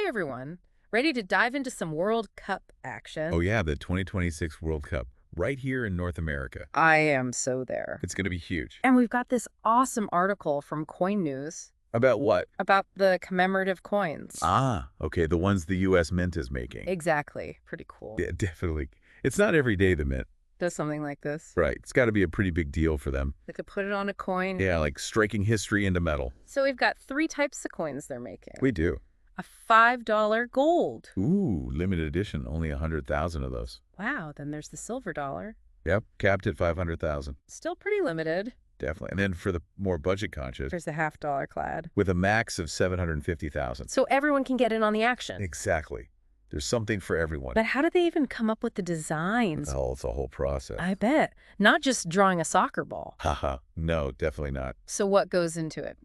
Hey everyone, ready to dive into some World Cup Oh action? yeah, the 2026 World Cup, right here in North America. I am so there. It's going to be huge. And we've got this awesome article from Coin News About what? about the commemorative coins. Ah, okay, the ones the U.S. Mint is making. Exactly. Pretty cool. Yeah, definitely. It's not every day the Mint. Does something like this. Right. It's got to be a pretty big deal for them. They could put it on a coin. Yeah, like striking history into metal. So we've got three types of coins they're making. We do. A $5 gold. Ooh, limited edition, only 100,000 of those. Wow, then there's the silver dollar. Yep, capped at 500,000. Still pretty limited. Definitely. And then for the more budget conscious, There's the half-dollar clad. with a max of 750,000. So everyone can get in on the action. Exactly. There's something for everyone. But how do they even come up with the designs? Oh, it's a whole process. I bet. Not just drawing a soccer ball. Haha. No, definitely not. So what goes into it?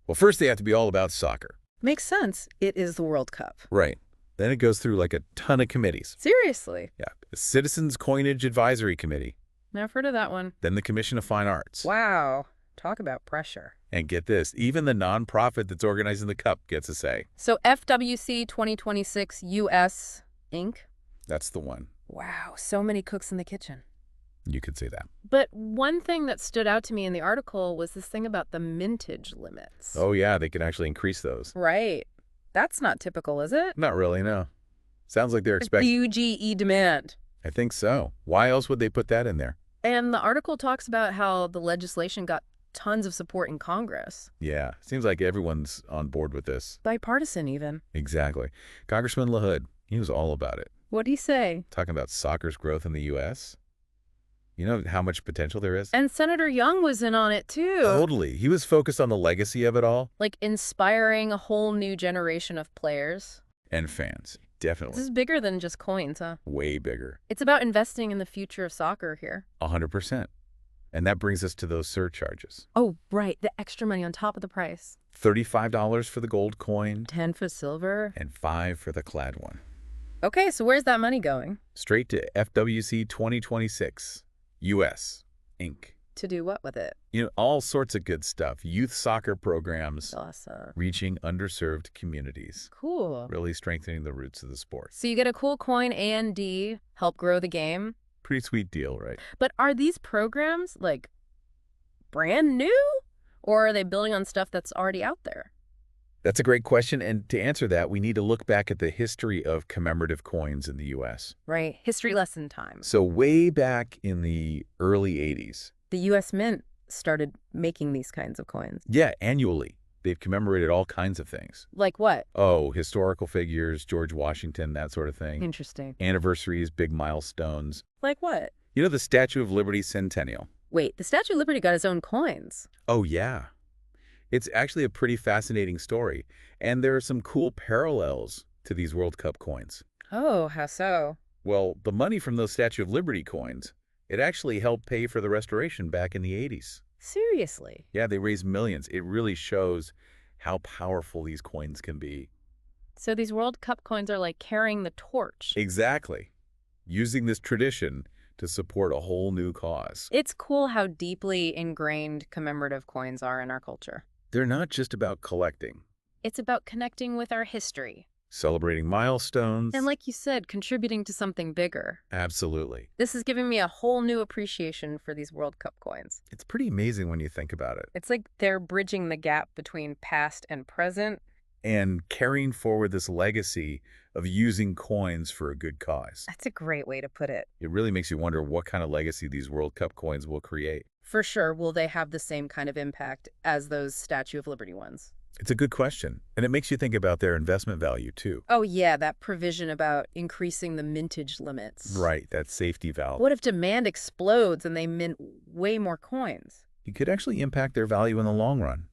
Well, first they have to be all about soccer. Makes sense. It is the World Cup. Right. Then it goes through like a ton of committees. Seriously. Yeah. The Citizens Coinage Advisory Committee. Never heard of that one. Then the Commission of Fine Arts. Wow. Talk about pressure. And get this, even the nonprofit that's organizing the cup gets a say. So FWC 2026 US Inc. That's the one. Wow. So many cooks in the kitchen. You could say that. But one thing that stood out to me in the article was this thing about the mintage limits. Oh, yeah, they can actually increase those. Right. That's not typical, is it? Not really, no. Sounds like they're expecting... UGE demand. I think so. Why else would they put that in there? And the article talks about how the legislation got tons of support in Congress. Yeah, seems like everyone's on board with this. Bipartisan, even. Exactly. Congressman LaHood, he was all about it. What'd he say? Talking about soccer's growth in the U.S. You know how much potential there is? And Senator Young was in on it, too. Totally. He was focused on the legacy of it all. Like inspiring a whole new generation of players. And fans. This Definitely. is bigger than just coins, huh? Way bigger. It's about investing in the future of soccer here. 100%. And that brings us to those surcharges. Oh, right. The extra money on top of the price. $35 for the gold coin 10 for silver. and $5 for the clad one. Okay, so where's that money going? Straight to FWC 2026, U.S., Inc. To do what with it? You know, all sorts of good stuff. Youth soccer programs Awesome. reaching underserved communities. Cool. Really strengthening the roots of the sport. So you get a cool coin and help grow the game. Pretty sweet deal, right? But are these programs, like, brand new? Or are they building on stuff that's already out there? That's a great question, and to answer that, we need to look back at the history of commemorative coins in the U.S. Right. History lesson time. So way back in the early 80s, The U.S. Mint started making these kinds of coins. yeah, annually, they've commemorated all kinds of things. Like what? Oh, historical figures, George Washington, that sort of thing. Interesting. Anniversaries, big milestones. Like what? You know the Statue of Liberty Centennial? Wait, the Statue of Liberty got its own coins. Oh, yeah. It's actually a pretty fascinating story, and there are some cool parallels to these World Cup coins. Oh, how so? Well, the money from those Statue of Liberty coins, it actually helped pay for the restoration back in the 80s. Seriously? Yeah, they raised millions. It really shows how powerful these coins can be. So these World Cup coins are like carrying the torch. Exactly. Using this tradition to support a whole new cause. It's cool how deeply ingrained commemorative coins are in our culture. They're not just about collecting, It's about connecting with our history. celebrating milestones. And like you said, contributing to something bigger. Absolutely. This is giving me a whole new appreciation for these World Cup coins. It's pretty amazing when you think about it. It's like they're bridging the gap between past and present. And carrying forward this legacy of using coins for a good cause. That's a great way to put it. It really makes you wonder what kind of legacy these World Cup coins will create. For sure, will they have the same kind of impact as those Statue of Liberty ones? It's a good question, and it makes you think about their investment value, too. Oh yeah, that provision about increasing the mintage limits. Right, that safety valve. What if demand explodes and they mint way more coins? It could actually impact their value in the long run.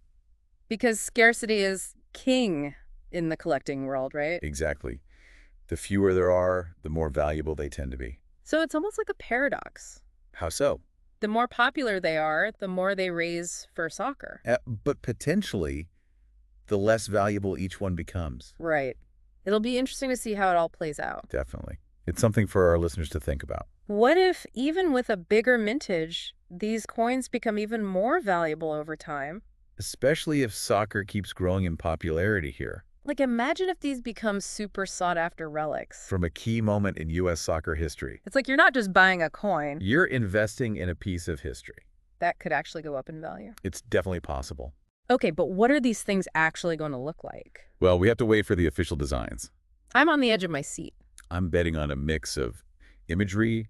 Because scarcity is king in the collecting world, right? Exactly. The fewer there are, the more valuable they tend to be. So it's almost like a paradox. How so? The more popular they are, the more they raise for soccer. But potentially, the less valuable each one becomes. Right. It'll be interesting to see how it all plays out. Definitely. It's something for our listeners to think about. What if, even with a bigger mintage, these coins become even more valuable over time? Especially if soccer keeps growing in popularity here. Like, imagine if these become super sought-after relics. From a key moment in U.S. soccer history. It's like you're not just buying a coin. You're investing in a piece of history. That could actually go up in value. It's definitely possible. Okay, but what are these things actually going to look like? Well, we have to wait for the official designs. I'm on the edge of my seat. I'm betting on a mix of imagery,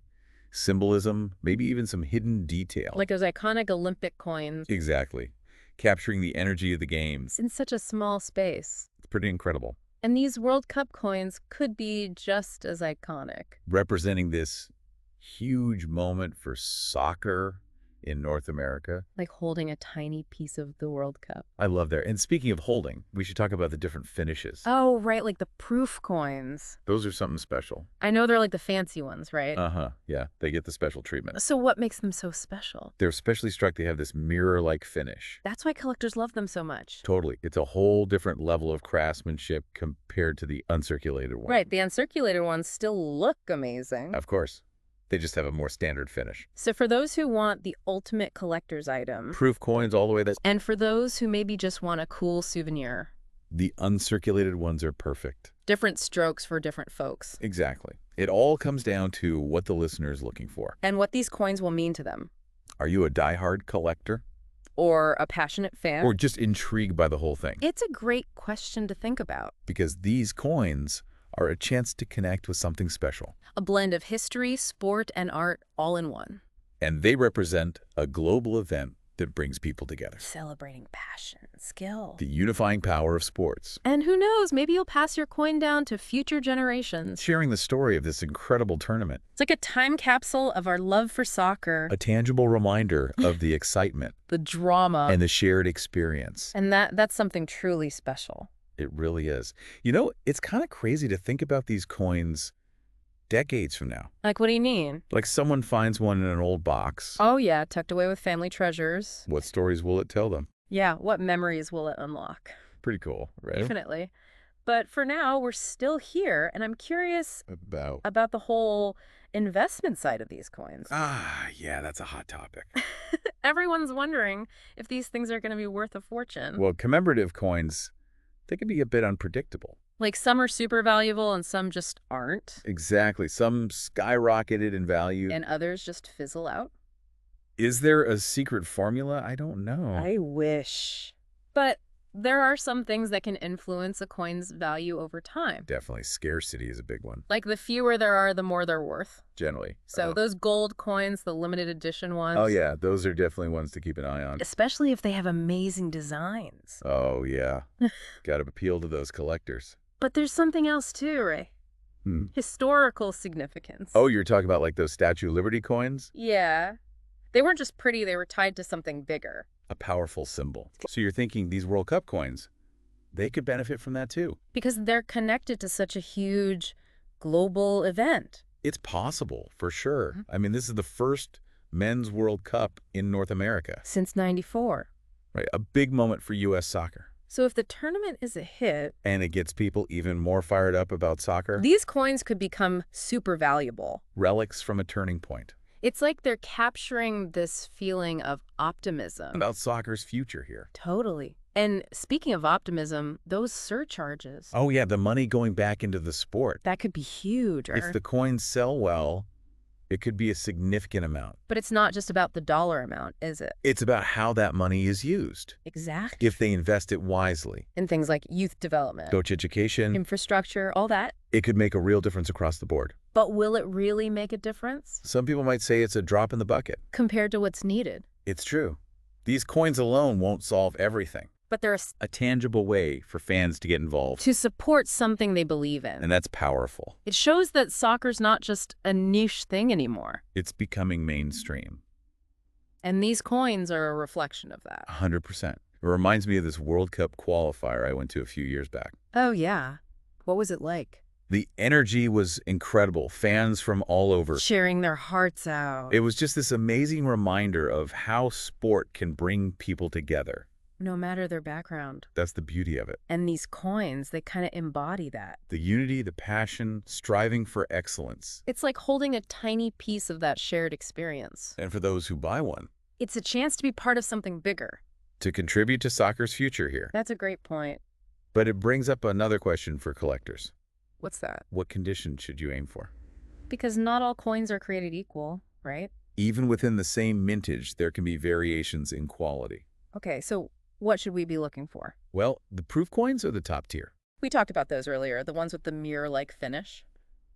symbolism, maybe even some hidden detail. Like those iconic Olympic coins. Exactly. Capturing the energy of the games. In such a small space. It's pretty incredible. And these World Cup coins could be just as iconic. Representing this huge moment for soccer in North America. Like holding a tiny piece of the World Cup. I love that. And speaking of holding, we should talk about the different finishes. Oh, right, like the proof coins. Those are something special. I know they're like the fancy ones, right? Uh-huh. Yeah, they get the special treatment. So what makes them so special? They're specially struck. They have this mirror-like finish. That's why collectors love them so much. Totally. It's a whole different level of craftsmanship compared to the uncirculated one. Right, the uncirculated ones still look amazing. Of course. They just have a more standard finish. So for those who want the ultimate collector's item, Proof coins all the way. and for those who maybe just want a cool souvenir, The uncirculated ones are perfect. different strokes for different folks, Exactly. It all comes down to what the listener is looking for. and what these coins will mean to them, Are you a diehard collector? or a passionate fan. Or just intrigued by the whole thing? It's a great question to think about. Because these coins are a chance to connect with something special. A blend of history, sport, and art all in one. And they represent a global event that brings people together. Celebrating passion, skill. The unifying power of sports. And who knows, maybe you'll pass your coin down to future generations. Sharing the story of this incredible tournament. It's like a time capsule of our love for soccer. A tangible reminder of the excitement. The drama. And the shared experience. And that's something truly special. It really is. You know, it's kind of crazy to think about these coins decades from now. Like, what do you mean? Like someone finds one in an old box. Oh, yeah, tucked away with family treasures. What stories will it tell them? Yeah, what memories will it unlock? Pretty cool, right? Definitely. But for now, we're still here, and I'm curious About the whole investment side of these coins. Yeah, that's a hot topic. Everyone's wondering if these things are going to be worth a fortune. Well, commemorative coins, they can be a bit unpredictable. Like some are super valuable and some just aren't. Exactly. Some skyrocketed in value. And others just fizzle out. Is there a secret formula? I don't know. I wish. But there are some things that can influence a coin's value over time. Definitely. Scarcity is a big one, Like the fewer there are, the more they're worth. generally. So those gold coins, the limited edition ones. Oh, yeah. Those are definitely ones to keep an eye on. Especially if they have amazing designs. Oh, yeah. Got to appeal to those collectors. But there's something else too, Ray. Historical significance. Oh, you're talking about like those Statue of Liberty coins? Yeah. They weren't just pretty, they were tied to something bigger. A powerful symbol. So you're thinking these World Cup coins, they could benefit from that too. Because they're connected to such a huge global event. It's possible, for sure. I mean, this is the first men's World Cup in North America. Since '94. Right, a big moment for U.S. soccer. So if the tournament is a hit, And it gets people even more fired up about soccer. these coins could become super valuable. Relics from a turning point. It's like they're capturing this feeling of optimism. About soccer's future here. Totally. And speaking of optimism, those surcharges. Oh, yeah, the money going back into the sport. That could be huge. If the coins sell well, it could be a significant amount. But it's not just about the dollar amount, is it? It's about how that money is used. Exactly. If they invest it wisely. In things like youth development, Coach education. infrastructure, all that. It could make a real difference across the board. But will it really make a difference? Some people might say it's a drop in the bucket. Compared to what's needed. It's true. These coins alone won't solve everything. But there's A tangible way for fans to get involved. to support something they believe in. And that's powerful. It shows that soccer's not just a niche thing anymore. It's becoming mainstream. And these coins are a reflection of that. 100%. It reminds me of this World Cup qualifier I went to a few years back. Oh, yeah. What was it like? The energy was incredible. Fans from all over. Sharing their hearts out. It was just this amazing reminder of how sport can bring people together. No matter their background. That's the beauty of it. And these coins, they kind of embody that. The unity, the passion, striving for excellence. It's like holding a tiny piece of that shared experience. And for those who buy one, It's a chance to be part of something bigger. to contribute to soccer's future here. That's a great point. But it brings up another question for collectors. What's that? What condition should you aim for? Because not all coins are created equal, right? Even within the same mintage, there can be variations in quality. Okay, so what should we be looking for? Well, the proof coins are the top tier. We talked about those earlier, the ones with the mirror-like finish.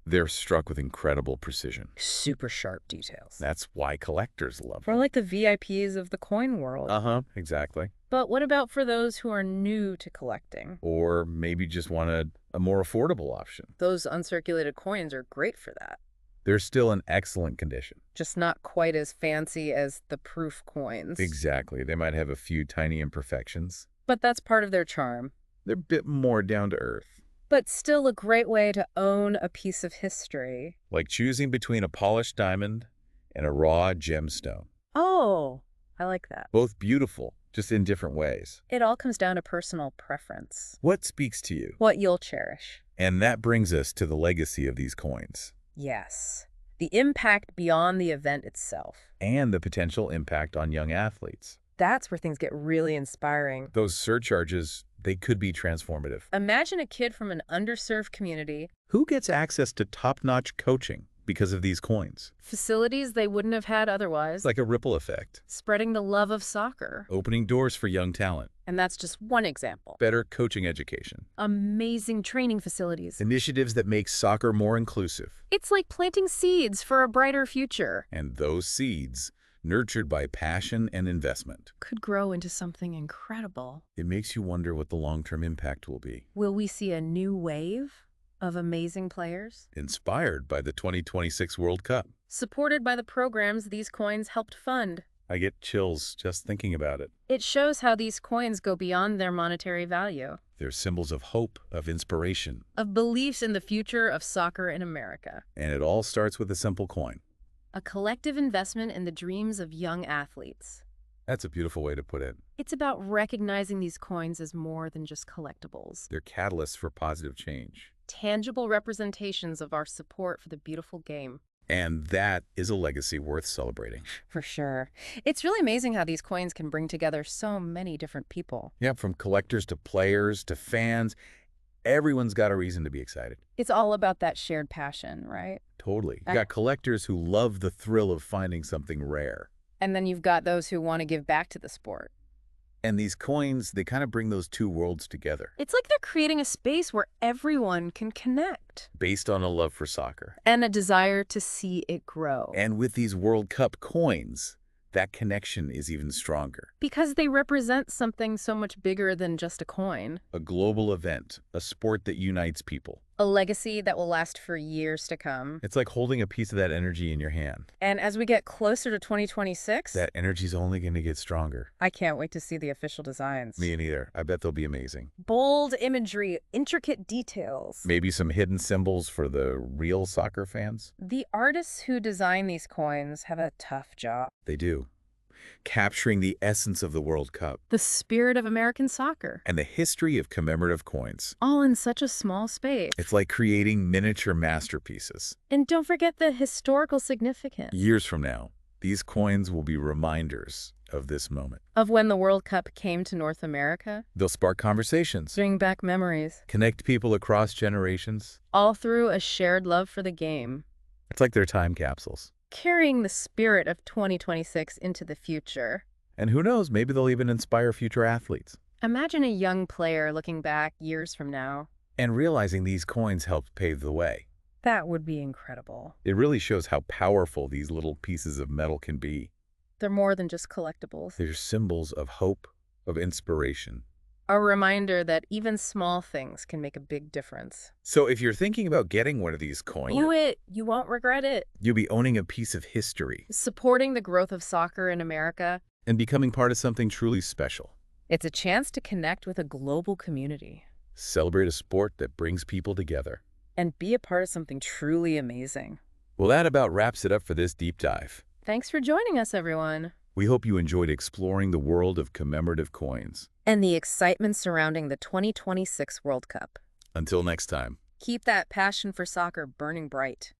They're struck with incredible precision. Super sharp details. That's why collectors love For them. like the VIPs of the coin world. Exactly. But what about for those who are new to collecting? Or maybe just want a more affordable option. Those uncirculated coins are great for that. They're still in excellent condition. Just not quite as fancy as the proof coins. Exactly. They might have a few tiny imperfections. But that's part of their charm. They're a bit more down to earth. But still a great way to own a piece of history. Like choosing between a polished diamond and a raw gemstone. Oh, I like that. Both beautiful, just in different ways. It all comes down to personal preference. What speaks to you? What you'll cherish. And that brings us to the legacy of these coins. Yes. The impact beyond the event itself. And the potential impact on young athletes. That's where things get really inspiring. Those surcharges, they could be transformative. Imagine a kid from an underserved community. Who gets access to top-notch coaching because of these coins? Facilities they wouldn't have had otherwise. It's like a ripple effect. Spreading the love of soccer. Opening doors for young talent. And that's just one example. Better coaching education. Amazing training facilities. Initiatives that make soccer more inclusive. It's like planting seeds for a brighter future. And those seeds, nurtured by passion and investment, could grow into something incredible. It makes you wonder what the long-term impact will be. Will we see a new wave of amazing players? Inspired by the 2026 World Cup. Supported by the programs these coins helped fund. I get chills just thinking about it. It shows how these coins go beyond their monetary value. They're symbols of hope, of inspiration. Of beliefs in the future of soccer in America. And it all starts with a simple coin. A collective investment in the dreams of young athletes. That's a beautiful way to put it. It's about recognizing these coins as more than just collectibles. They're catalysts for positive change. Tangible representations of our support for the beautiful game. And that is a legacy worth celebrating. For sure. It's really amazing how these coins can bring together so many different people. Yeah, from collectors to players to fans. Everyone's got a reason to be excited. It's all about that shared passion, right? Totally. You got collectors who love the thrill of finding something rare. And then you've got those who want to give back to the sport. And these coins, they kind of bring those two worlds together. It's like they're creating a space where everyone can connect. Based on a love for soccer. And a desire to see it grow. And with these World Cup coins, that connection is even stronger. Because they represent something so much bigger than just a coin. A global event, a sport that unites people. A legacy that will last for years to come. It's like holding a piece of that energy in your hand. And as we get closer to 2026... that energy's only going to get stronger. I can't wait to see the official designs. Me neither. I bet they'll be amazing. Bold imagery, intricate details. Maybe some hidden symbols for the real soccer fans? The artists who design these coins have a tough job. They do. Capturing the essence of the World Cup. The spirit of American soccer. And the history of commemorative coins. All in such a small space. It's like creating miniature masterpieces. And don't forget the historical significance. Years from now, these coins will be reminders of this moment. Of when the World Cup came to North America. They'll spark conversations. Bring back memories. Connect people across generations. All through a shared love for the game. It's like they're time capsules. Carrying the spirit of 2026 into the future. And who knows, maybe they'll even inspire future athletes. Imagine a young player looking back years from now. And realizing these coins helped pave the way. That would be incredible. It really shows how powerful these little pieces of metal can be. They're more than just collectibles. They're symbols of hope, of inspiration. A reminder that even small things can make a big difference. So if you're thinking about getting one of these coins, Do it. You won't regret it. You'll be owning a piece of history. Supporting the growth of soccer in America. And becoming part of something truly special. It's a chance to connect with a global community. Celebrate a sport that brings people together. And be a part of something truly amazing. Well, that about wraps it up for this deep dive. Thanks for joining us, everyone. We hope you enjoyed exploring the world of commemorative coins. And the excitement surrounding the 2026 World Cup. Until next time. Keep that passion for soccer burning bright.